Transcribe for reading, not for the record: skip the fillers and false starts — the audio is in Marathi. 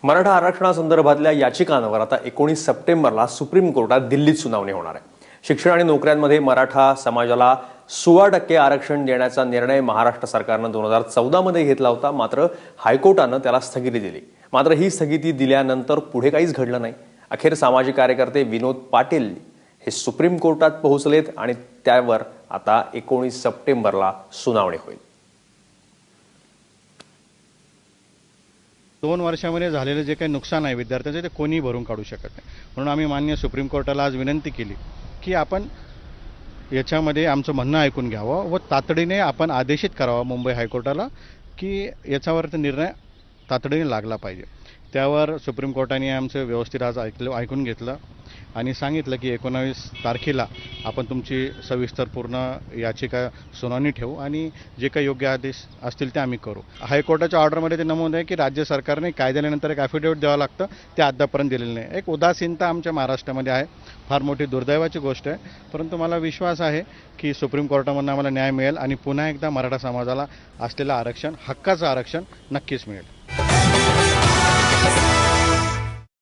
मराठा आरक्षणासंदर्भातल्या याचिकांवर आता 19 सप्टेंबरला सुप्रीम कोर्टात दिल्लीत सुनावणी होणार आहे। शिक्षण आणि नोकऱ्यांमध्ये मराठा समाजाला 16% आरक्षण देण्याचा निर्णय महाराष्ट्र सरकारनं 2014 मध्ये घेतला होता। मात्र हायकोर्टानं त्याला स्थगिती दिली। मात्र ही स्थगिती दिल्यानंतर पुढे काहीच घडलं नाही। अखेर सामाजिक कार्यकर्ते विनोद पाटील हे सुप्रीम कोर्टात पोहोचलेत आणि त्यावर आता 19 सप्टेंबरला सुनावणी होईल। 2 वर्षांमध्ये झालेलं जे काही नुकसान आहे विद्यार्थ्यांचे ते कोणी भरून काढू शकत नाही। म्हणून आम्ही माननीय सुप्रीम कोर्टाला आज विनंती केली की आपण याच्यामध्ये आमचं म्हणणं ऐकून घ्यावं व तातडीने आपण आदेशित करावा मुंबई हायकोर्टाला की याच्यावर निर्णय तातडीने लागला पाहिजे। त्यावर सुप्रीम कोर्टाने आमचं व्यवस्थित आज ऐकून घेतलं आणि सांगितलं की 19 तारखेला आपण तुमची सविस्तर पूर्ण याचिका सुनावणी ठेवू आणि जे काही योग्य आदेश असतील ते आम्ही करू। हायकोर्टाच्या ऑर्डरमध्ये ते नमूद आहे की राज्य सरकारने कायद्यानंतर एक ॲफिडेव्हिट द्यावं लागतं, ते अद्यापर्यंत दिलेलं नाही। एक उदासीनता आमच्या महाराष्ट्रामध्ये आहे, फार मोठी दुर्दैवाची गोष्ट आहे। परंतु मला विश्वास आहे की सुप्रीम कोर्टामधून आम्हाला न्याय मिळेल आणि पुन्हा एकदा मराठा समाजाला असलेलं आरक्षण, हक्काचं आरक्षण नक्कीच मिळेल।